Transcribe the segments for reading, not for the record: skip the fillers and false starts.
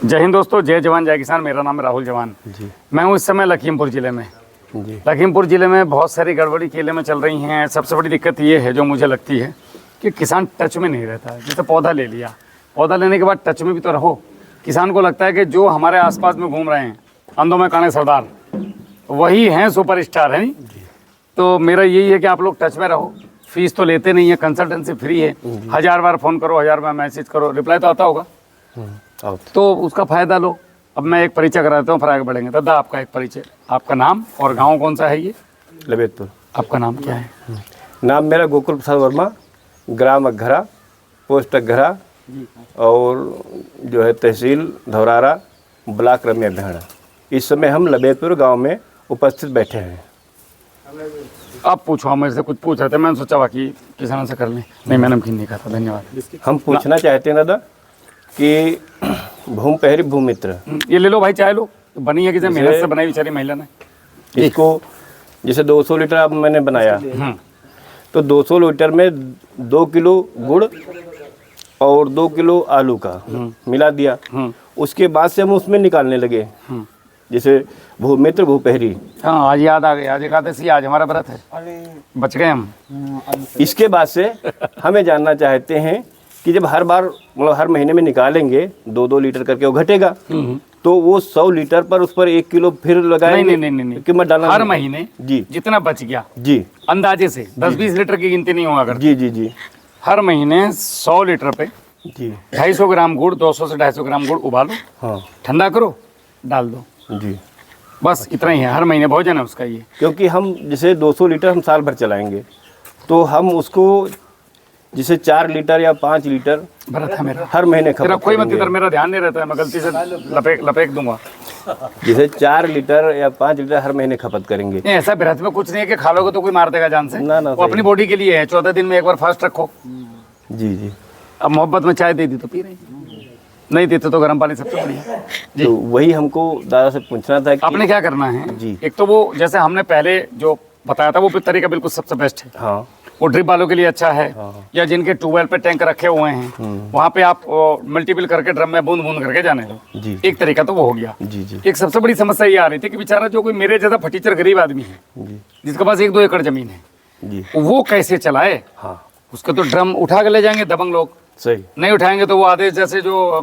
जय हिंद दोस्तों, जय जवान जय किसान। मेरा नाम है राहुल जवान जी। मैं हूँ इस समय लखीमपुर ज़िले में जी। लखीमपुर ज़िले में बहुत सारी गड़बड़ी केले में चल रही हैं। सबसे बड़ी दिक्कत ये है जो मुझे लगती है कि किसान टच में नहीं रहता है। जैसे पौधा ले लिया, पौधा लेने के बाद टच में भी तो रहो। किसान को लगता है कि जो हमारे आसपास में घूम रहे हैं अंधों में काने सरदार, वही हैं सुपरस्टार, है नहीं। तो मेरा यही है कि आप लोग टच में रहो। फीस तो लेते नहीं है, कंसल्टेंसी फ्री है। 1000 बार फ़ोन करो, 1000 बार मैसेज करो, रिप्लाई तो आता होगा, तो उसका फ़ायदा लो। अब मैं एक परिचय कराता हूँ, फिर आगे बढ़ेंगे। दादा, आपका एक परिचय, आपका नाम और गांव कौन सा है? ये लबेदपुर। आपका नाम क्या है? नाम मेरा गोकुल प्रसाद वर्मा, ग्राम अघरा, पोस्ट अघरा, और जो है तहसील धौरारा, ब्लॉक रमिया भेड़ा। इस समय हम लबेदपुर गांव में उपस्थित बैठे हैं। आप पूछो, मेरे से कुछ पूछ रहे थे, मैंने सोचा बाकी किसानों से कर लें। नहीं, मैं नमकीन नहीं खाता, धन्यवाद। हम पूछना चाहते हैं दादा कि भूमि पहरी भूमित्र, ये ले लो भाई, चाय लो। बनी है किसी मेहनत से बनाई बेचारी महिला ने। इसको जैसे 200 लीटर अब मैंने बनाया, तो 200 लीटर में 2 किलो गुड़ और 2 किलो आलू का मिला दिया। उसके बाद से हम उसमें निकालने लगे, जैसे भूमित्र भूपहरी। हाँ, आज याद आ गया, आज एकादशी, आज हमारा व्रत है, बच गए हम। इसके बाद से हमें जानना चाहते हैं कि जब हर बार मतलब हर महीने में निकालेंगे 2-2 लीटर करके वो घटेगा, तो वो 100 लीटर पर उस पर 1 किलो फिर लगाएंगे? नहीं, कि मैं डालना हर महीने जी जितना बच गया जी, अंदाजे से 10-20 लीटर की गिनती नहीं होगा जी जी जी, हर महीने 100 लीटर पे जी 250 ग्राम गुड़, 200 से 250 ग्राम गुड़ उबालो, हाँ ठंडा करो, डाल दो जी। बस इतना ही है, हर महीने भोजन है उसका ये। क्योंकि हम जैसे 200 लीटर हम साल भर चलाएंगे, तो हम उसको जैसे 4 लीटर या 5 लीटर व्रत है मेरा, हर महीने तेरा खपत कोई मत करेंगे। इधर, मेरा ध्यान नहीं रहता है, मैं गलती से लपेक दूंगा। जैसे 4 लीटर या 5 लीटर हर महीने खपत करेंगे। नहीं, ऐसा व्रत में कुछ नहीं है कि खा लोगे तो कोई मार देगा जान से। ना, वो अपनी बॉडी के लिए है। 14 दिन में एक बार फास्ट रखो। जी जी। अब मोहब्बत में चाय दे दी तो पी रही, नहीं देते तो गर्म पानी सबसे बढ़िया जी। तो वही हमको दादा से पूछना था कि आपने क्या करना है जी। एक तो वो जैसे हमने पहले जो बताया था वो तरीका बिल्कुल सबसे बेस्ट है। हाँ, वो ड्रिप वालों के लिए अच्छा है। या जिनके ट्यूबवेल पे टैंक रखे हुए हैं वहाँ पे आप मल्टीपल करके ड्रम में बूंद बूंद करके जाने दो जी। एक तरीका तो वो हो गया जी जी एक सबसे बड़ी समस्या ये आ रही थी कि बेचारा जो कोई मेरे जैसा फटीचर गरीब आदमी है जी जिसके पास 1-2 एकड़ जमीन है, जी, वो कैसे चलाए? हाँ उसके तो ड्रम उठा के ले जाएंगे दबंग लोग, सही, नहीं उठाएंगे तो वो आधे जैसे जो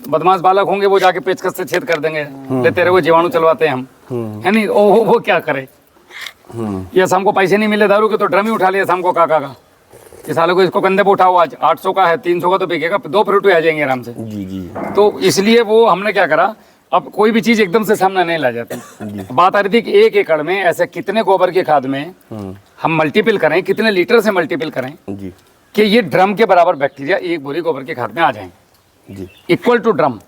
बदमाश बालक होंगे वो जाके पेचकस से छेद कर देंगे, लेते रहे वो जीवाणु चलवाते हैं हम, है नहीं। वो क्या करे? ये शाम को पैसे नहीं मिले दारू के तो ड्रम ही उठा लिया शाम को काका का, कि सालों को इसको कंधे पे उठाओ, आज 800 का है, 300 का तो बिकेगा, 2 फ्रूट आ जाएंगे आराम से। जी जी। तो इसलिए वो हमने क्या करा, अब कोई भी चीज एकदम से सामने नहीं ला जाती। बात आ रही थी कि 1 एकड़ में ऐसे कितने गोबर की खाद में हम मल्टीपल करें, कितने लीटर से मल्टीपल करें जी कि ये ड्रम के बराबर बैक्टीरिया 1 बोरी गोबर की खाद में आ जाए, जी, इक्वल टू ड्रम।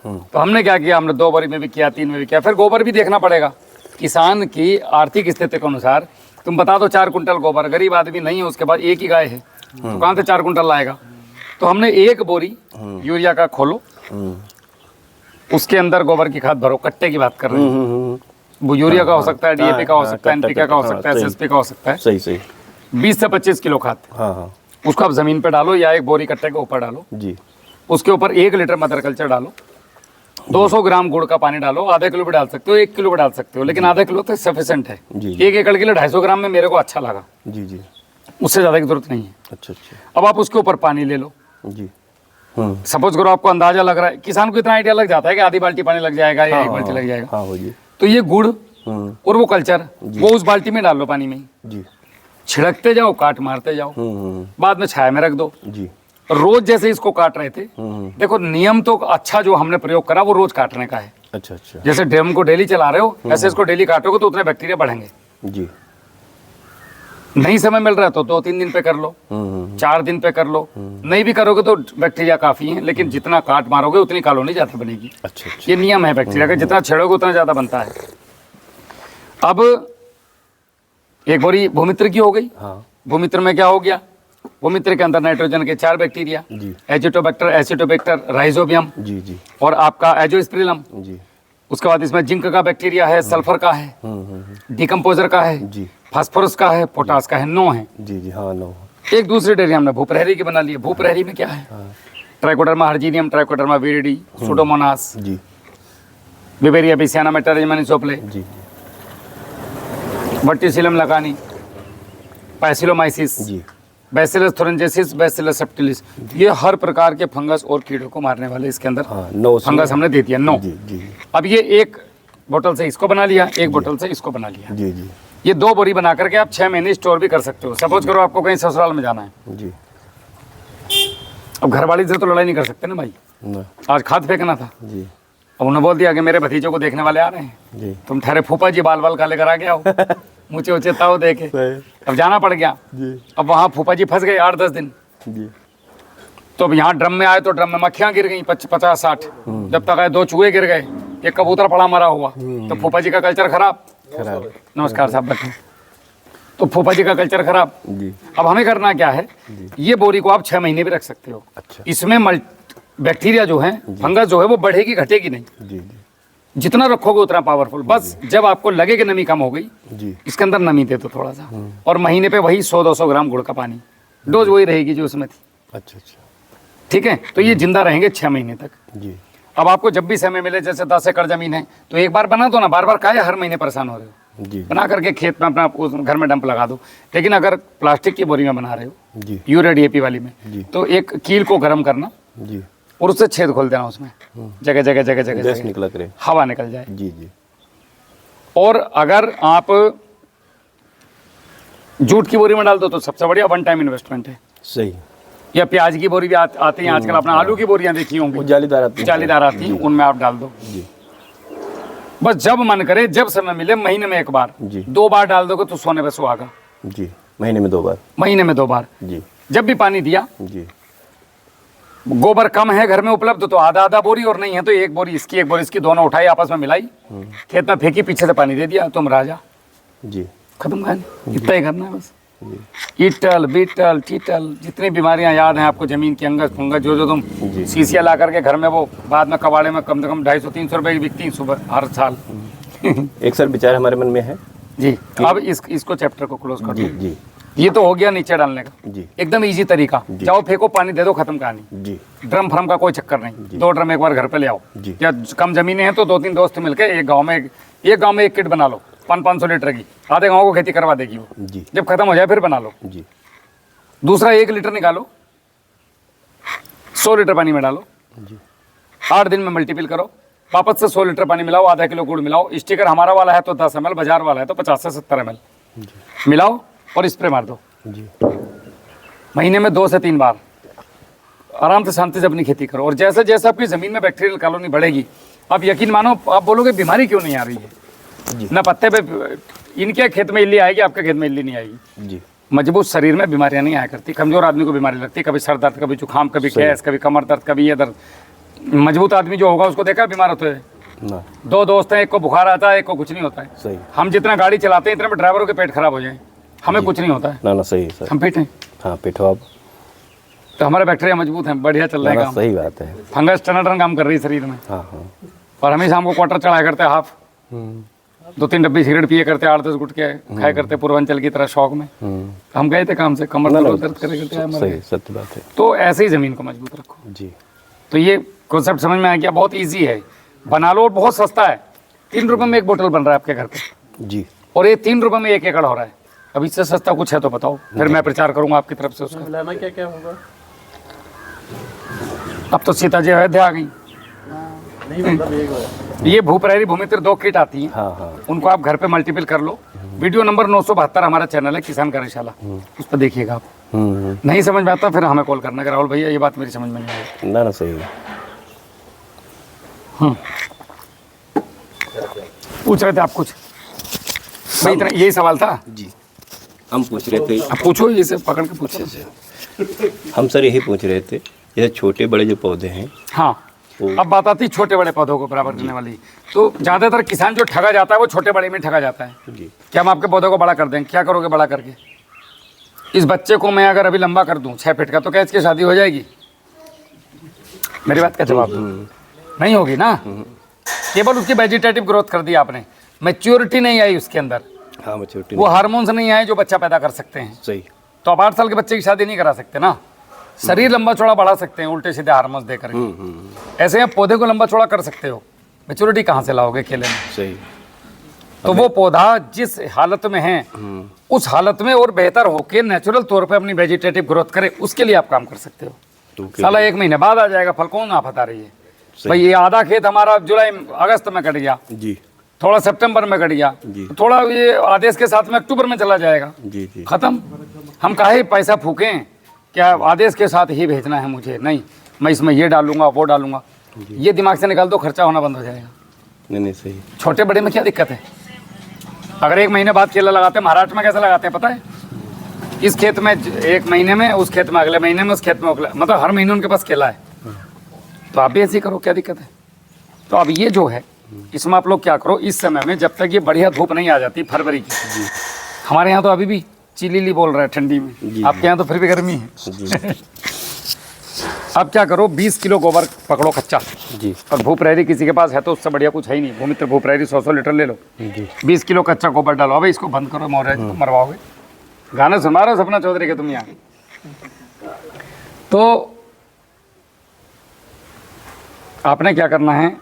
तो हमने क्या किया, हमने 2 बोरी में भी किया, 3 में भी किया। फिर गोबर भी देखना पड़ेगा किसान की आर्थिक स्थिति के अनुसार। तुम बता दो 4 कुंटल गोबर, गरीब आदमी नहीं है, उसके बाद 1 ही गाय है, तो कहाँ से 4 कुंटल लाएगा? तो हमने 1 बोरी यूरिया का खोलो, उसके अंदर गोबर की खाद भरो। कट्टे की बात कर रहे हैं, वो यूरिया का हो सकता है, डीएपी का हो सकता है, एनपीके का हो सकता है, एसएसपी का हो सकता है। सही सही। 20 से 25 किलो खाद, हाँ हाँ उसको आप जमीन पे डालो या 1 बोरी कट्टे के ऊपर डालो। जी। उसके ऊपर 1 लीटर मदर कल्चर डालो, 200 ग्राम गुड़ का पानी डालो। आधा किलो भी डाल सकते हो, 1 किलो भी डाल सकते हो, लेकिन आधा किलो तो सफिशिएंट है। जी। 1 एकड़ के लिए 250 ग्राम में मेरे को अच्छा लगा, जी जी, उससे ज़्यादा की जरूरत नहीं है। अच्छा अच्छा, अब आप उसके ऊपर पानी ले लो। जी। सपोज करो आपको अंदाजा लग रहा है, किसान को इतना आइडिया लग जाता है कि आधी बाल्टी पानी लग जाएगा या 1 बाल्टी लग जाएगा। हाँ हो जी। तो ये गुड़ और वो कल्चर वो उस बाल्टी में डाल लो, पानी में जी, छिड़कते जाओ, काट मारते जाओ, बाद में छाया में रख दो। जी। रोज जैसे इसको काट रहे थे, देखो नियम तो अच्छा जो हमने प्रयोग करा वो रोज काटने का है। अच्छा अच्छा, जैसे ड्रम को डेली चला रहे हो ऐसे इसको डेली काटोगे तो उतने बैक्टीरिया बढ़ेंगे। जी। नहीं समय मिल रहा है तो 2-3 दिन पे कर लो, 4 दिन पे कर लो। नहीं भी करोगे तो बैक्टीरिया काफी है, लेकिन जितना काट मारोगे उतनी कॉलोनी ज्यादा बनेगी। अच्छा अच्छा, ये नियम है बैक्टीरिया का, जितना छेड़ोगे उतना ज्यादा बनता है। अब 1 बोरी भूमित्र की हो गई। हाँ, भूमित्र में क्या हो गया, भूमित्र के अंदर नाइट्रोजन के 4 बैक्टीरिया, एजिटोबैक्टर, एसिडोबैक्टर, राइजोबियम जी जी, और आपका एजोस्पिरिलम। जी उसके बाद इसमें जिंक का बैक्टीरिया है, सल्फर का है, डिकम्पोजर का है, जी, फास्फोरस का है, पोटास का है, 9 है। जी जी। हाँ 9। एक दूसरी डेयरी हमने भूप्रहरी की बना ली है। भूप्रहरी में क्या है, ट्राइकोडर्मा हर्जिनियम, ट्राइकोडर्मा विरिडी, सुडोमोनास, जी विवेरिया बिसियाना, मेटारिजमा निसोप्ले, जी वर्टिसिलम लकानी, पैसिलोमाइसिस, जी बैसिलस थोरेंजेसिस, बैसिलस सेप्टिलिस, ये हर प्रकार के फंगस और कीड़ों को मारने वाले इसके अंदर हाँ 9 फंगस हमने दे दिया 9। जी जी अब ये एक बोतल से इसको बना लिया, एक बोतल से इसको बना लिया। जी जी ये 2 बोरी बना करके आप 6 महीने स्टोर भी कर सकते हो। सपोज करो आपको कहीं ससुराल में जाना है, जी अब घरवाली से तो लड़ाई नहीं कर सकते ना भाई, ना आज खाद फेंकना था, जी अब उन्होंने बोल दिया कि मेरे भतीजों को देखने वाले आ रहे हैं, जी तुम ठहरे फूफा जी बाल बाल काले करा के आओ, ऊंचे ऊंचे ताव दे के। सही अब जाना पड़ गया, जी अब वहाँ फूफा जी फंस गए 8-10 दिन। जी तो अब यहाँ ड्रम में आए तो ड्रम में मक्खियाँ गिर गई 50-60, जब तक आए 2 चूहे गिर गए, एक कबूतर पड़ा मरा हुआ। तो फूफा जी का कल्चर खराब। खराब नमस्कार साहब, बैठे। तो फूफा जी का कल्चर खराब। जी अब हमें करना क्या है, ये बोरी को आप 6 महीने भी रख सकते हो। अच्छा इसमें बैक्टीरिया जो है, फंगस जो है, वो बढ़ेगी घटेगी नहीं। जी जी जितना रखोगे उतना पावरफुल। बस जब आपको लगे कि नमी कम हो गई, जी इसके अंदर नमी दे दो थोड़ा सा, और महीने पे वही 100-200 ग्राम गुड़ का पानी, डोज वही रहेगी जो उसमें थी। अच्छा अच्छा ठीक है, तो ये जिंदा रहेंगे 6 महीने तक। जी अब आपको जब भी समय मिले, जैसे 10 एकड़ जमीन है तो एक बार बना दो ना, बार बार काहे हर महीने परेशान हो रहे हो। जी बना करके खेत में अपना उस घर में डंप लगा दो। लेकिन अगर प्लास्टिक की बोरी में बना रहे हो, जी यूरिया DAP वाली में, जी। तो एक कील को गर्म करना जी और उससे छेद खोल देना, उसमें जगह जगह जगह जगह गैस जगह निकला करे। हवा निकल जाए। जी जी और अगर आप जूट की बोरी में डाल दो तो सबसे बढ़िया 1 टाइम इन्वेस्टमेंट है। सही। या प्याज की बोरी भी आती हैं आजकल, अपना आलू की बोरियां देखी वो होंगी, जालीदार आती है। जालीदार आती हैं, उनमें आप डाल दो। जी बस जब मन करे, जब समय मिले, महीने में 1 बार, जी। 2 बार डाल दोगे तो सोने पे सुहागा। जी महीने में 2 बार। महीने में 2 बार। जी जब भी पानी दिया, जी गोबर कम है घर में उपलब्ध तो आधा आधा बोरी, और नहीं है तो 1 बोरी इसकी 1 बोरी इसकी, दोनों उठाई आपस में मिलाई, खेत में फेंकी, पीछे से पानी दे दिया, तुम राजा। जी खत्म कहानी। इतना ही करना है बस। ईटल, बीटल, टीटल, जितनी बीमारियां याद हैं आपको, जमीन की अंगस फंगस, जो तुम जी। शीशियाँ ला करके घर में, वो बाद में कबाड़े में कम से कम 250-300 रुपए की बिकती हैं सुबह हर साल। एक सर विचार हमारे मन में है। जी, अब इसको चैप्टर को क्लोज कर जी दो। जी ये तो हो गया नीचे डालने का, जी एकदम इजी तरीका। जाओ फेंको, पानी दे दो, खत्म कहानी। जी ड्रम फ्रम का कोई चक्कर नहीं। 2 ड्रम एक बार घर पे ले आओ, जी। या कम जमीनें हैं तो 2-3 दोस्त मिलकर एक गांव में एक किट बना लो 500-500 लीटर की, आधे गाँव को खेती करवा देगी वो। जी जब खत्म हो जाए फिर बना लो। जी दूसरा 1 लीटर निकालो, 100 लीटर पानी में डालो, जी 8 दिन में मल्टीपल करो, वापस से 100 लीटर पानी मिलाओ, आधा किलो गुड़ मिलाओ। स्टिकर हमारा वाला है तो 10 ml, बाजार वाला है तो 50 से 70 ml मिलाओ और स्प्रे मार दो। जी महीने में 2 से 3 बार आराम से शांति से अपनी खेती करो। और जैसे जैसे आपकी ज़मीन में बैक्टीरियल कॉलोनी बढ़ेगी, आप यकीन मानो, आप बोलोगे बीमारी क्यों नहीं आ रही है। ना पत्ते पे, इनके खेत में इल्ली आएगी, आपके खेत में इल्ली नहीं आएगी। जी मजबूत शरीर में बीमारियां नहीं आया करती। कमजोर आदमी को बीमारी लगती है, कभी सर दर्द, कभी जुकाम, कभी गैस, कभी कमर दर्द, कभी ये दर्द। मजबूत आदमी जो होगा उसको देखा बीमार होते हैं। ना 2 दोस्त हैं, एक को बुखार आता है, एक को कुछ नहीं होता है। सही। हम जितना गाड़ी चलाते हैं इतने में ड्राइवरों के पेट खराब हो जाए, हमें कुछ नहीं होता है, ना ना सही सर। हम फिट हैं। हाँ पिठो आप। तो हमारे बैक्टीरिया मजबूत हैं, बढ़िया चल रहे हैं ना काम। सही बात है। फंगस टनाटन काम कर रही है शरीर में। हाँ हाँ। और हमेशा हमको क्वार्टर चढ़ाया करते हैं, हाफ 2-3 डब्बी सिगरेट पिए करते, 8-10 गुटके खाए करते, पूर्वांचल की तरह शौक में। हम गए थे काम से, कमर दर्द करे करते हैं सही सत्य बात है। तो ऐसे ही जमीन को मजबूत रखो। जी तो ये कॉन्सेप्ट समझ में आ गया, बहुत इजी है, बना लो और बहुत सस्ता है। 3 रुपए में 1 बोतल बन रहा है आपके घर पे, जी और ये 3 रुपए में 1 एकड़ हो रहा है। अब इससे सस्ता कुछ है तो बताओ, फिर मैं प्रचार करूंगा आपकी तरफ से उसका। मिलाना क्या क्या होगा? अब तो सीता जी अयोध्या आ गई। नहीं मतलब एक होगा। ये भूप्रहरी भूमित्र 2 किट आती हैं, हाँ हाँ। उनको आप घर पे मल्टीपल कर लो। वीडियो नंबर 972 हमारा चैनल है किसान कार्यशाला, उस पर देखिएगा आप। नहीं समझ में आता फिर हमें कॉल करना कि राहुल भैया ये बात मेरी समझ में नहीं आई। ना ना सही। पूछ रहे थे आप कुछ भाई, इतना यही सवाल था। जी हम पूछ रहे थे। आप पूछो, ये से पकड़ के पूछिए। हम सर यही पूछ रहे थे, ये छोटे बड़े जो पौधे हैं। हाँ, अब बात आती छोटे बड़े पौधों को बराबर करने वाली। तो ज़्यादातर किसान जो ठगा जाता है वो छोटे बड़े में ठगा जाता है। जी क्या हम आपके पौधों को बड़ा कर दें, क्या करोगे बड़ा करके? इस बच्चे को मैं अगर अभी लंबा कर दूं 6 फीट का, तो क्या इसकी शादी हो जाएगी? मेरी बात का जवाब नहीं होगी ना। केवल उसकी वेजिटेटिव ग्रोथ कर दी आपने, मैच्योरिटी नहीं आई उसके अंदर, हाँ मैच्योरिटी वो हार्मोन्स नहीं आए जो बच्चा पैदा कर सकते हैं। सही। तो आप 8 साल के बच्चे की शादी नहीं करा सकते ना। शरीर लंबा चौड़ा बढ़ा सकते हैं उल्टे सीधे हार्मोन्स देकर के। ऐसे आप पौधे को लंबा चौड़ा कर सकते हो, मैच्योरिटी कहाँ से लाओगे केले में? सही। तो वो पौधा जिस हालत में है उस हालत में और बेहतर होके नेचुरल तौर पे अपनी वेजिटेटिव ग्रोथ करे, उसके लिए आप काम कर सकते हो। तो साला 1 महीने बाद आ जाएगा फल, कौन आफत आ रही है भाई? ये आधा खेत हमारा जुलाई अगस्त में कट गया, जी थोड़ा सितंबर में कट गया, जी। थोड़ा ये आदेश के साथ में अक्टूबर में चला जाएगा, जी जी खत्म। हम काहे पैसा फूकें? क्या आदेश के साथ ही भेजना है मुझे? नहीं, मैं इसमें ये डालूंगा वो डालूंगा, ये दिमाग से निकाल दो, खर्चा होना बंद हो जाएगा। नहीं सही। छोटे बड़े में क्या दिक्कत है? अगर 1 महीने बाद केला लगाते हैं, महाराष्ट्र में कैसे लगाते हैं पता है? इस खेत में 1 महीने में, उस खेत में अगले महीने में, उस खेत में अगले, मतलब हर महीने उनके पास केला है। तो आप भी ऐसे ही करो, क्या दिक्कत है? तो अब ये जो है इसमें आप लोग क्या करो, इस समय में जब तक ये बढ़िया धूप नहीं आ जाती फरवरी की, हमारे यहाँ तो अभी भी चिलीली बोल रहा है ठंडी में, आपके यहाँ तो फिर भी गर्मी है। अब क्या करो, 20 किलो गोबर पकड़ो कच्चा जी। और भूप रहरी किसी के पास है तो उससे बढ़िया कुछ है ही नहीं, भूमित्र भूप रहरी 100 लीटर ले लो, जी 20 किलो कच्चा गोबर डालो। अबे इसको बंद करो, मोर तो मरवाओगे। गाना सुना रहे हो सपना चौधरी के तुम यहाँ? तो आपने क्या करना है,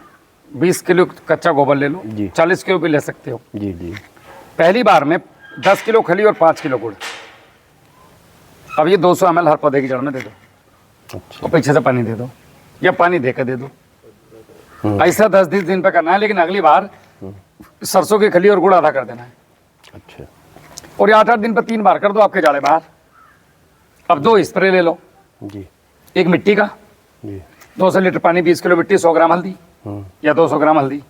20 किलो कच्चा गोबर ले लो, जी। 40 किलो भी ले सकते हो। जी जी पहली बार में 10 किलो खली और 5 किलो गुड़। अब ये 200 ml हर पौधे की जड़ में दे दो, अच्छा। और पीछे से पानी दे दो या पानी देकर दे दो। ऐसा 10-20 दिन पे करना है, लेकिन अगली बार सरसों की खली और गुड़ आधा कर देना है। अच्छा। और ये 8-8 दिन पर 3 बार कर दो, आपके जाड़े बाहर। अब 2 स्प्रे ले लो, जी एक मिट्टी का, जी 200 लीटर पानी, 20 किलो मिट्टी, 100 ग्राम हल्दी या 200 ग्राम हल्दी,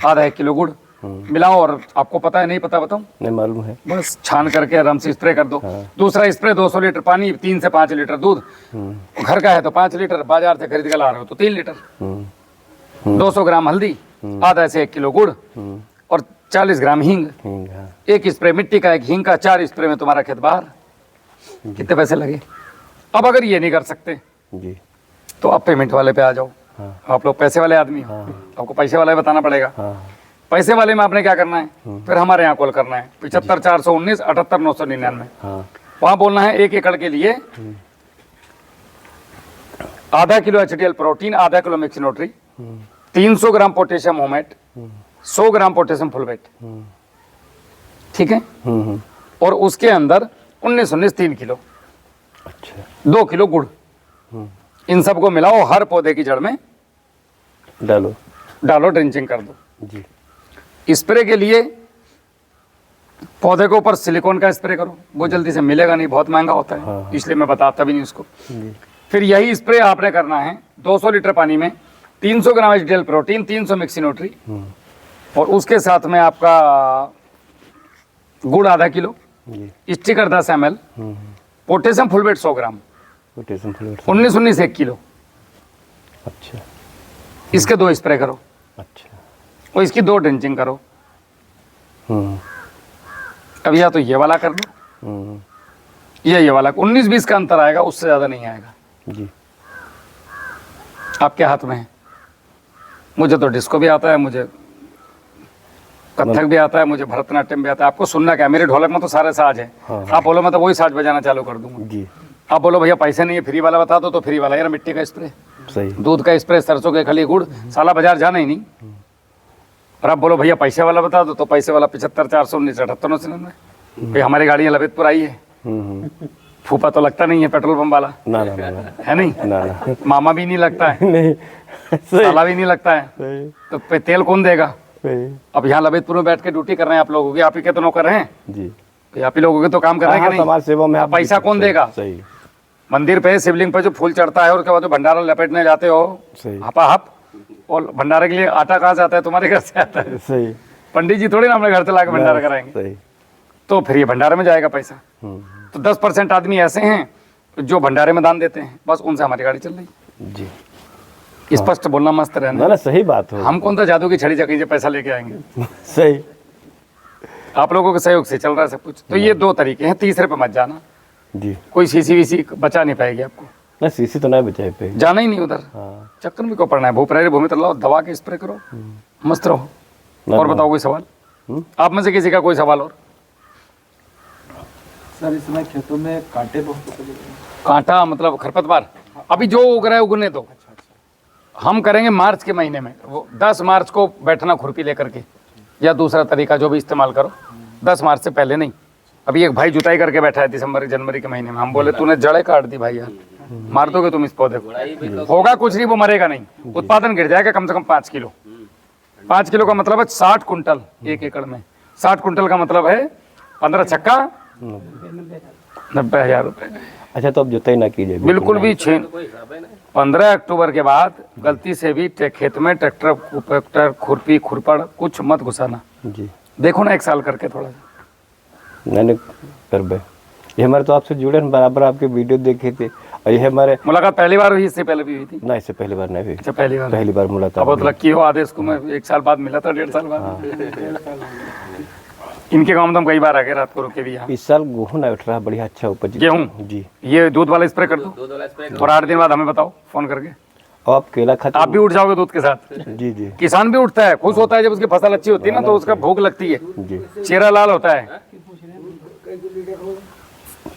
आधा 1 किलो गुड़ मिलाओ। और आपको पता है नहीं पता बताऊं? नहीं मालूम है। बस छान करके आराम से स्प्रे कर दो। दूसरा स्प्रे 200 लीटर पानी, 3 से 5 लीटर दूध, घर का है तो 5 लीटर, बाजार से खरीद कर ला रहे हो तो 3 लीटर, 200 ग्राम हल्दी, आधा से 1 किलो गुड़ और 40 ग्राम हींग। हाँ। एक स्प्रे मिट्टी का, एक हींग का, 4 स्प्रे में तुम्हारा खेत बाहर। कितने पैसे लगे? अब अगर ये नहीं कर सकते जी तो आप पेमेंट वाले पे आ जाओ। आप लोग पैसे वाले आदमी हो, आपको पैसे वाला ही बताना पड़ेगा। पैसे वाले में आपने क्या करना है, फिर हमारे यहाँ कॉल करना है 75 419 78 999। हाँ। वहाँ बोलना है 1 एकड़ के लिए आधा किलो HDL प्रोटीन, आधा kilo mix nutri, 300 gram potassium humate, 100 gram potassium fulvate, ठीक है? और उसके अंदर 19-19 3 किलो, अच्छा 2 किलो गुड़, इन सबको मिलाओ, हर पौधे की जड़ में डालो, ड्रिंचिंग कर दो। जी। स्प्रे के लिए पौधे के ऊपर सिलिकॉन का स्प्रे करो, वो जल्दी से मिलेगा नहीं, बहुत महंगा होता है, इसलिए मैं बताता भी नहीं उसको। फिर यही स्प्रे आपने करना है 200 लीटर पानी में, 300 ग्राम HDL प्रोटीन, 300 मिक्स न्यूट्री, और उसके साथ में आपका गुड़ आधा kilo, sticker 10 ml, potassium fulvate 100 ग्राम, 19-19 1 किलो। अच्छा। इसके 2 स्प्रे करो अच्छा। और इसकी 2 ड्रिंचिंग करो। अब या तो ये वाला कर लो या ये वाला, 19-20 का अंतर आएगा, उससे ज़्यादा नहीं आएगा। जी। आपके हाथ में है। मुझे तो डिस्को भी आता है, मुझे कथक भी आता है, मुझे भरतनाट्यम भी आता है। आपको सुनना क्या, मेरे ढोलक में तो सारे साज है। आप बोलो मैं तो वही साज बजाना चालू कर दूंगा। जी। आप बोलो भैया पैसे नहीं है, फ्री वाला बता दो, तो फ्री वाला यार, मिट्टी का स्प्रे, सही। दूध का स्प्रे, सरसों के खली, गुड़, साला बाजार जाना ही नहीं। और आप बोलो भैया पैसे वाला बता दो, तो पैसे वाला 75 419 78 999। भाई हमारी गाड़ियाँ ललितपुर आई है, फूफा तो लगता नहीं है पेट्रोल पंप वाला, ना ना ना है नहीं, ना मामा भी नहीं लगता है, नहीं साला भी नहीं लगता है, सही तो तेल कौन देगा? सही। अब यहाँ ललितपुर में बैठ के ड्यूटी कर रहे हैं आप लोगों की, आप ही के तो नौकर हैं, जी। आप ही लोगों के तो काम कर रहे हैं कि समाज सेवा में नहीं? पैसा कौन देगा? सही। मंदिर पे शिवलिंग पे जो फूल चढ़ता है और उसके बाद जो भंडारा लपेटने जाते हो, सही। हपा हप, और भंडारे के लिए आटा कहाँ से आता है? तुम्हारे घर से आता है। सही। पंडित जी थोड़ी ना अपने घर से लाके भंडारा कराएंगे, सही। तो फिर ये भंडारे में जाएगा पैसा। तो 10% आदमी ऐसे हैं जो भंडारे में दान देते हैं, बस उनसे हमारी गाड़ी चल रही। जी। स्पष्ट बोलना, मस्त रहना। ना ना सही बात हो। हम कौन सा जादू की छड़ी चक्की से पैसा लेके आएंगे? सही। आप लोगों के सहयोग से चल रहा है सब कुछ। तो ये 2 तरीके हैं, तीसरे पे मत जाना। जी। कोई सीसी वीसी बचा नहीं पाएगी आपको, ना सीसी तो नहीं बचाए पे, जाना ही नहीं उधर। हाँ। चक्कर में क्यों पड़ना है? भूप रहरी भूमि तो लाओ, दवा के स्प्रे करो, मस्त रहो। और बताओ कोई सवाल आप में से किसी का? कोई सवाल और? सर इसमें खेतों में कांटे बहुत होते हैं। कांटा मतलब खरपतवार अभी जो उग रहा है उगने दो। हम करेंगे मार्च के महीने में, वो 10 मार्च को बैठना खुरपी लेकर के, या दूसरा तरीका जो भी इस्तेमाल करो, 10 मार्च से पहले नहीं। अभी एक भाई जुताई करके बैठा है दिसंबर जनवरी के महीने में, हम बोले तूने जड़ें काट दी भाई यार, मार दोगे तुम इस पौधे को, होगा कुछ नहीं, वो मरेगा नहीं, उत्पादन गिर जाएगा कम से कम 5 किलो। 5 किलो का मतलब है 60 कुंटल 1 एकड़ में। 60 कुंटल का मतलब है 15 छक्का 90,000 रुपये। अच्छा, तो अब जुताई ना कीजिए बिल्कुल भी 15 अक्टूबर के बाद गलती से भी खेत में ट्रैक्टर खुरपी खुरपड़ कुछ मत घुसाना। जी, देखो ना 1 साल करके थोड़ा सा। मैंने कर बे, ये हमारे तो आपसे जुड़े हैं, बराबर आपके वीडियो देखे थे, और ये हमारे मुलाकात पहली बार हुई, इससे पहले भी हुई थी? ना, इससे पहली बार नहीं हुई। अच्छा, पहली बार मुलाकात। अब बहुत लक्की हो, आदेश को मैं 1 साल बाद मिला था, 1.5 साल बाद। इनके गांव में हम कई बार आ गए, रात को रुके भी यहाँ। इस साल गेहूँ ना उठ रहा, बढ़िया अच्छा उपज। गेहूँ जी, ये दूध वाला स्प्रे कर दो और 8 दिन बाद हमें बताओ फोन करके। और आप केला खाते? आप भी उठ जाओगे दूध के साथ। जी जी किसान भी उठता है, खुश होता है जब उसकी फसल अच्छी होती है ना, तो उसका भूख लगती है, जी। चेहरा लाल होता है।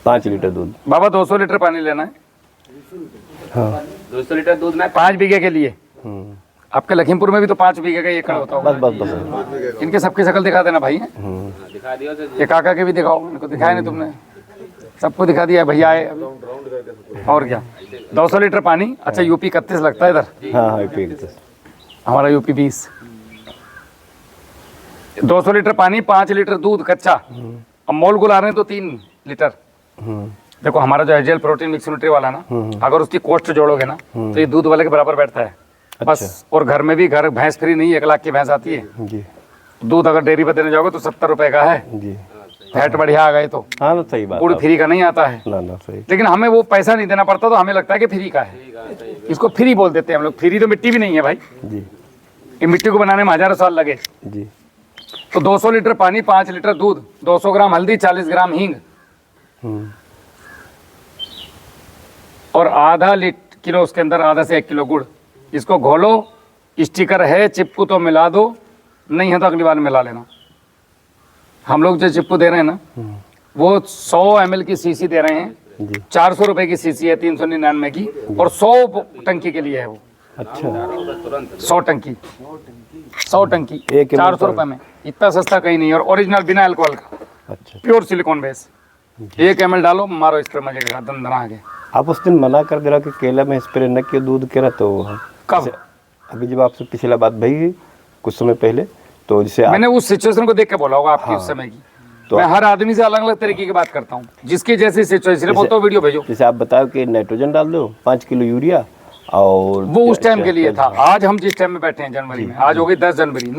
5 लीटर दूध बाबा 200 लीटर पानी लेना है। हाँ। 200 लीटर दूध में 5 बीघे के लिए। हम्म, आपके लखीमपुर में भी तो 5 बीघे का एकड़ होता होगा। बस बस बस। इनके सबकी शक्ल दिखा देना भाई। दिखा दियो तो ये काका के भी दिखाओ, इनको दिखाया नहीं तुमने, सबको दिखा दिया भैया आए अभी। और क्या 200 लीटर पानी। अच्छा, यूपी 31 लगता है इधर, हाँ हाँ, एक हमारा यूपी 20। 200 लीटर पानी, 5 लीटर दूध कच्चा। अब मोल गुला रहे हैं तो 3 लीटर। देखो हमारा जो एजेल प्रोटीन मिक्स न्यूट्री वाला ना, अगर उसकी कॉस्ट जोड़ोगे ना तो ये दूध वाले के बराबर बैठता है। बस, और घर में भी, घर भैंस फ्री नहीं, 1 लाख की भैंस आती है। जी दूध अगर डेयरी पर देने जाओगे तो 70 रुपए का है। जी, फैट बढ़िया आ गए तो। हाँ ना, सही बात। गुड़ फ्री का नहीं आता है, ना ना, सही। लेकिन हमें वो पैसा नहीं देना पड़ता, तो हमें लगता है कि फ्री का है। इसको फ्री बोल देते हैं हम लोग। फ्री तो मिट्टी भी नहीं है भाई, जी ये मिट्टी को बनाने में हजारों साल लगे। जी। तो 200 लीटर पानी, 5 लीटर दूध, 200 ग्राम हल्दी, 40 ग्राम हींग और आधा किलो उसके अंदर, आधा से 1 किलो गुड़। इसको घोलो, स्टिकर है चिपकू तो मिला दो, नहीं है तो अगली बार मिला लेना। हम लोग जो चिपकू दे रहे हैं ना, वो 100 ml की सीसी दे रहे हैं जी। 400 रुपए की सीसी है, 399 की, और 100 टंकी के लिए है वो। अच्छा, 100 टंकी 100 टंकी एक 400 रुपए में, इतना सस्ता कहीं नहीं। और ओरिजिनल बिना अल्कोहल का, अच्छा। Pure silicon base. 1 ml डालो, मारो स्प्रे मजे के साथ, दंदना आगे। आप उस दिन मना कर दे रहा कि केला में स्प्रे न किया, दूध के रहा, तो कब? अभी जब आपसे पिछला बात भई कुछ समय पहले, तो जैसे मैंने उस सिचुएशन को देख के बोला होगा आपकी उस समय की। तो मैं हर आदमी से अलग अलग तरीके की बात करता हूँ, जिसकी जैसी सिचुएशन बोलता हूँ, वीडियो भेजो। जैसे आप बताओ कि नाइट्रोजन डाल दो 5 किलो यूरिया, और वो उस टाइम के लिए था। आज हम जिस टाइम में बैठे हैं जनवरी में, आज हो गई 10 जनवरी,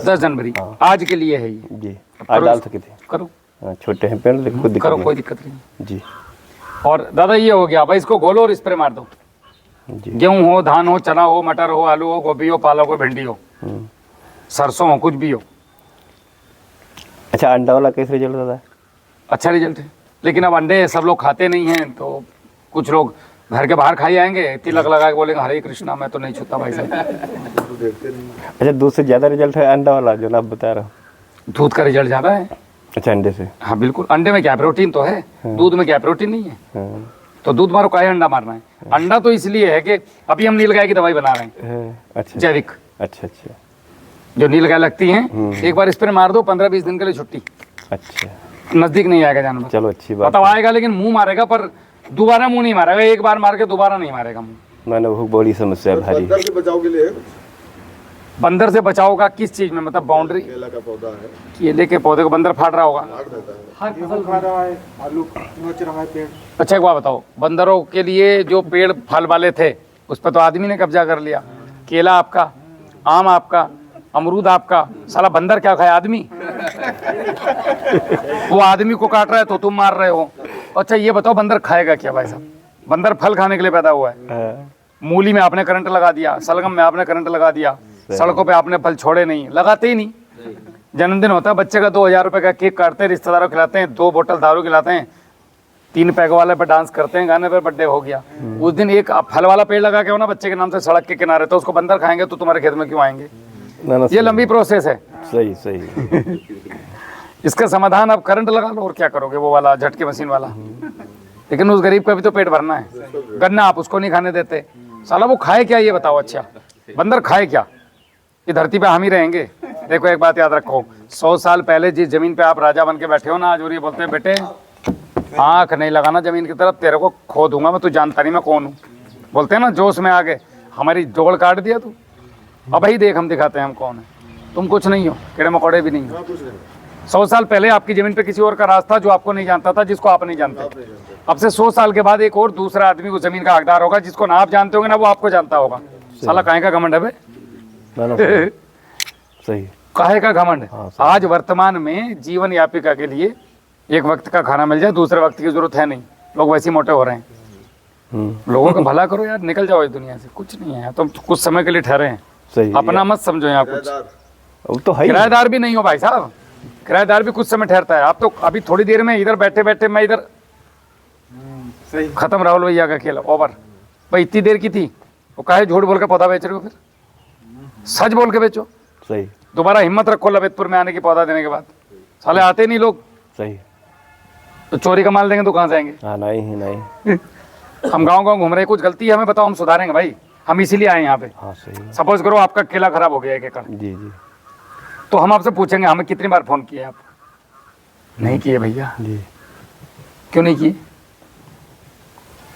10 जनवरी, आज के लिए है ये। जी, आज डाल सके थे। करो, हाँ, छोटे हैं पेड़, लेकिन खुद करो, कोई दिक्कत नहीं। जी और दादा ये हो गया भाई, इसको घोलो और स्प्रे मार दो। जी। गेहूं हो, धान हो, चना हो, मटर हो, आलू हो, गोभी हो, पालक हो, भिंडी हो, सरसों हो, कुछ भी हो। अच्छा, अंडा वाला कैसे रिजल्ट आता है? अच्छा रिजल्ट है, लेकिन अब अंडे सब लोग खाते नहीं हैं, तो कुछ लोग घर के बाहर खाई आएंगे, तिलक लगा के बोलेंगे हरे कृष्णा, मैं तो नहीं छूता भाई साहब। अच्छा, दूध से ज़्यादा रिजल्ट है अंडा वाला जो आप बता रहे हो? दूध का रिजल्ट ज़्यादा है। अच्छा, अंडे से? हाँ बिल्कुल। अंडे में क्या प्रोटीन तो है, दूध में क्या प्रोटीन नहीं है। हाँ, तो दूध मारो, काहे अंडा मारना है? अंडा तो इसलिए है कि अभी हम नीलगाय की दवाई बना रहे हैं, हाँ, अच्छा जैविक। अच्छा अच्छा जो नीलगाय लगती हैं, एक बार स्प्रे मार दो, 15-20 दिन के लिए छुट्टी, अच्छा। नजदीक नहीं आएगा जानवर। चलो, अच्छी बात। मतलब आएगा लेकिन मुंह मारेगा, पर दोबारा मुंह नहीं मारेगा। एक बार मार के दोबारा नहीं मारेगा मुंह। मैंने बहुत बड़ी समस्या है भारी। बंदर से बचाव के लिए बंदर से बचाव का किस चीज में, मतलब बाउंड्री? केला का पौधा है, केले के पौधे को बंदर फाड़ रहा होगा। काट देता है। हर फसल खा रहा है, आलू नोच रहा है पेड़। अच्छा एक बात बताओ, बंदरों के लिए जो पेड़ फल वाले थे उस पर तो आदमी ने कब्जा कर लिया। केला आपका, आम आपका, अमरूद आपका, साला बंदर क्या खाए? आदमी। वो आदमी को काट रहा है तो तुम मार रहे हो। अच्छा ये बताओ, बंदर खाएगा क्या भाई साहब? बंदर फल खाने के लिए पैदा हुआ है। हाँ, मूली में आपने करंट लगा दिया, सलगम में आपने करंट लगा दिया, सड़कों पे आपने फल छोड़े नहीं, लगाते ही नहीं। जन्मदिन होता है बच्चे का, 2000 रुपए का केक काटते हैं, रिश्तेदारों खिलाते हैं, 2 बोतल दारू खिलाते हैं, 3 पैग वाले पर डांस करते हैं, गाने पर बर्थडे हो गया। उस दिन एक फल वाला पेड़ लगा के हो ना बच्चे के नाम से सड़क के किनारे, तो उसको बंदर खाएंगे तो तुम्हारे खेत में क्यों आएंगे? ना ना, ये लंबी प्रोसेस है। सही सही। इसका समाधान आप करंट लगा लो, और क्या करोगे? वो वाला झटके मशीन वाला। लेकिन उस गरीब का भी तो पेट भरना है। गन्ना आप उसको नहीं खाने देते, साला वो खाए क्या ये बताओ। अच्छा बंदर खाए क्या, ये धरती पे हम ही रहेंगे। देखो एक बात याद रखो, 100 साल पहले जिस जमीन पे आप राजा बन के बैठे हो ना, आज और ये बोलते हैं बेटे आंख नहीं लगाना जमीन की तरफ, तेरे को खो दूंगा मैं, तू जानता नहीं मैं कौन हूँ। बोलते हैं ना जोश में आगे, हमारी जोड़ काट दिया तू, अब भाई देख हम दिखाते हैं हम कौन है। तुम कुछ नहीं हो, कीड़े मकोड़े भी नहीं हो। 100 साल पहले आपकी जमीन पे किसी और का राज था जो आपको नहीं जानता था, जिसको आप नहीं जानते। अब से 100 साल के बाद एक और दूसरा आदमी उस जमीन का हकदार होगा, जिसको ना आप जानते होंगे ना वो आपको जानता होगा। साला काहे का घमंड है बे? सही, काहे का घमंड है? हाँ, सही। आज वर्तमान में जीवन यापिका के लिए एक वक्त का खाना मिल जाए, दूसरे वक्त की जरूरत है नहीं, लोग वैसे ही मोटे हो रहे हैं। लोगों का भला करो यार, निकल जाओ इस दुनिया से, कुछ नहीं है। तुम कुछ समय के लिए ठहरे हैं, सही। अपना मत समझो यहाँ कुछ। अब तो है ही। किराएदार भी नहीं हो भाई साहब, किराएदार भी कुछ समय ठहरता है। आप तो अभी थोड़ी देर में इधर बैठे बैठे मैं इधर सही। खत्म राहुल भैया का खेल ओवर। भाई इतनी देर की थी, वो काहे झूठ बोल के पौधा बेच रहे हो? फिर सच बोल के बेचो। सही, दोबारा हिम्मत रखो ललितपुर में आने की पौधा देने के बाद। साले आते नहीं लोग, सही। तो चोरी का माल देंगे तो कहाँ से आएंगे? हाँ, नहीं ही नहीं। हम गाँव गाँव घूम रहे हैं, कुछ गलती है हमें बताओ, हम सुधारेंगे भाई। हम इसीलिए आए यहाँ पे। हाँ, सही। सपोज करो आपका केला खराब हो गया 1 एकड़, जी जी तो हम आपसे पूछेंगे हमें कितनी बार फोन किए आप? नहीं किए भैया। जी। क्यों नहीं किए?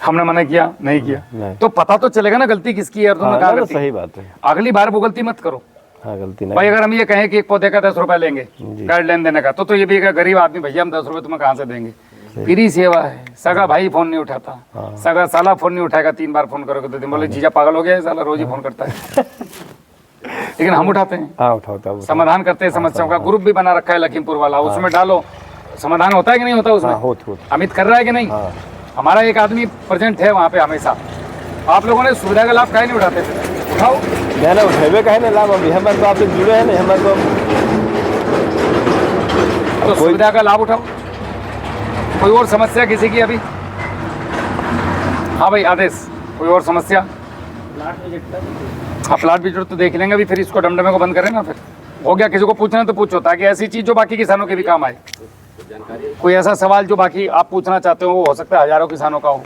हमने मना किया? नहीं किया। नहीं। तो पता तो चलेगा ना गलती किसकी है और तुमने हाँ, कहा ना, गलती। सही बात है। अगली बार वो गलती मत करो हाँ, गलती भाई। नहीं। अगर हम ये कहें कि एक पौधे का 10 रुपए लेंगे जी। गाइडलाइन देने का, तो ये भी एक गरीब आदमी, भैया हम 10 रुपए तुम्हें कहाँ से देंगे? फ्री सेवा है। सगा भाई फोन नहीं उठाता, हाँ। सगा साला फोन नहीं उठाएगा, 3 बार फोन करोगे तो दिन बोले जीजा पागल हो गया है, साला रोज ही फोन करता है। लेकिन हम उठाते हैं, हाँ, उठाओ। समाधान करते हैं समस्याओं का। ग्रुप भी बना रखा है लखीमपुर वाला, उसमें डालो, समाधान होता है कि नहीं होता उसमें? हाँ, होत। अमित कर रहा है कि नहीं? हाँ, हमारा एक आदमी प्रेजेंट है वहाँ पे हमेशा। आप लोगों ने सुविधा का लाभ काहे नहीं उठाते थे? उठाओ। मैंने उठेबे कहे ना लाभ, अभी हमारे तो आपसे जुड़े हैं ना, हमारे तो सुविधा का लाभ उठाओ। कोई और समस्या किसी की अभी? हाँ भाई आदेश, कोई और समस्या? हाँ, प्लाट भी तो देख लेंगे अभी, फिर इसको डमडमे को बंद करें ना। फिर हो गया, किसी को पूछना तो पूछो, ताकि ऐसी चीज जो बाकी किसानों के भी काम आए। कोई ऐसा सवाल जो बाकी आप पूछना चाहते हो, वो हो सकता है हजारों किसानों का हो,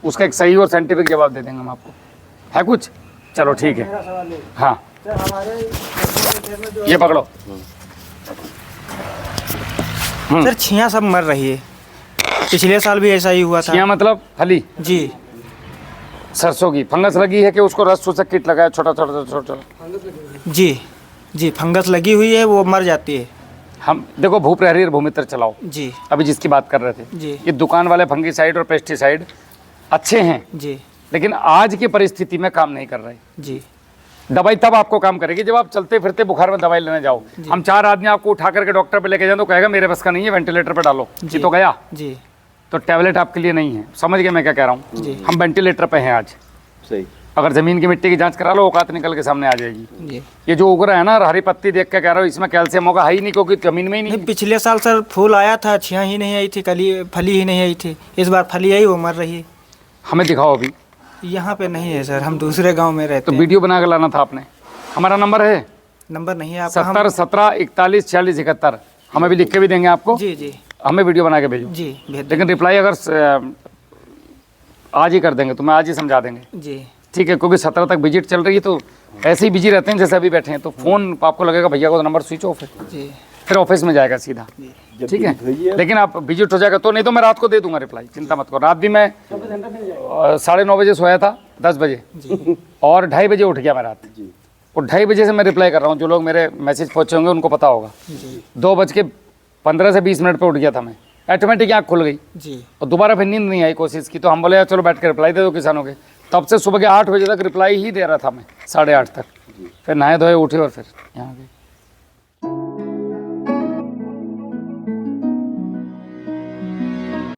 उसका एक सही और साइंटिफिक जवाब दे देंगे हम आपको। है कुछ? चलो ठीक है। हाँ ये पकड़ो। सर छियाँ सब मर रही है, पिछले साल भी ऐसा ही हुआ था। छिया मतलब फली? जी। सरसों की फंगस लगी है कि उसको रस चूसक किट लगाया छोटा छोटा छोटा? जी जी, फंगस लगी हुई है, वो मर जाती है। हम देखो भू प्रहरी और भूमित्र चलाओ, जी अभी जिसकी बात कर रहे थे जी ये दुकान वाले फंगीसाइड और पेस्टिसाइड अच्छे हैं, जी लेकिन आज की परिस्थिति में काम नहीं कर रहे। जी दवाई तब आपको काम करेगी जब आप चलते फिरते बुखार में दवाई लेने जाओ। हम 4 आदमी आपको उठा करके डॉक्टर पे लेके जाए तो कहेगा मेरे बस का नहीं है, वेंटिलेटर पे डालो, ये तो गया। जी तो टैबलेट आपके लिए नहीं है। समझ गए मैं क्या कह रहा हूँ? जी। हम वेंटिलेटर पे हैं आज। सही। अगर जमीन की मिट्टी की जांच करा लो, औकात निकल के सामने आ जाएगी। जी। ये जो उग रहा है ना, हरी पत्ती देख के कह रहा हूँ, इसमें कैल्शियम होगा है ही नहीं, क्योंकि जमीन में ही नहीं नहीं, पिछले साल सर फूल आया था, छियाँ ही नहीं आई थी, कली फली ही नहीं आई थी। इस बार फली आई, वो मर रही है। हमें दिखाओ अभी। यहाँ पे नहीं है सर, हम दूसरे गांव में रहते तो हैं। वीडियो बना के लाना था आपने। हमारा नंबर है नंबर नहीं है आपका? 70 17 41 46 71। हम अभी लिख के भी देंगे आपको, जी जी हमें वीडियो बना के भेजो। जी भेज दें। लेकिन रिप्लाई अगर आज ही कर देंगे तो मैं आज ही समझा देंगे, जी ठीक है? क्योंकि 17 तक विजिट चल रही है, तो ऐसे ही बिजी रहते हैं जैसे अभी बैठे हैं, तो फोन आपको लगेगा भैया को नंबर स्विच ऑफ है, जी फिर ऑफिस में जाएगा सीधा, ठीक है? लेकिन आप विजिट हो जाएगा तो, नहीं तो मैं रात को दे दूंगा रिप्लाई, चिंता मत करो। रात भी मैं 9:30 बजे सोया था, 10 बजे, और 2:30 बजे उठ गया मैं रात, और 2:30 बजे से मैं रिप्लाई कर रहा हूँ। जो लोग मेरे मैसेज पहुँचे होंगे उनको पता होगा। 2:15 से 20 मिनट पर उठ गया था मैं, ऑटोमेटिक आँख खुल गई, जी और दोबारा फिर नींद नहीं आई, कोशिश की, तो हम बोले यार चलो बैठ कर रिप्लाई दे दो किसानों के। तब से सुबह के 8 बजे तक रिप्लाई ही दे रहा था मैं, 8:30 तक। फिर नहाए धोए उठे और फिर यहाँ गए।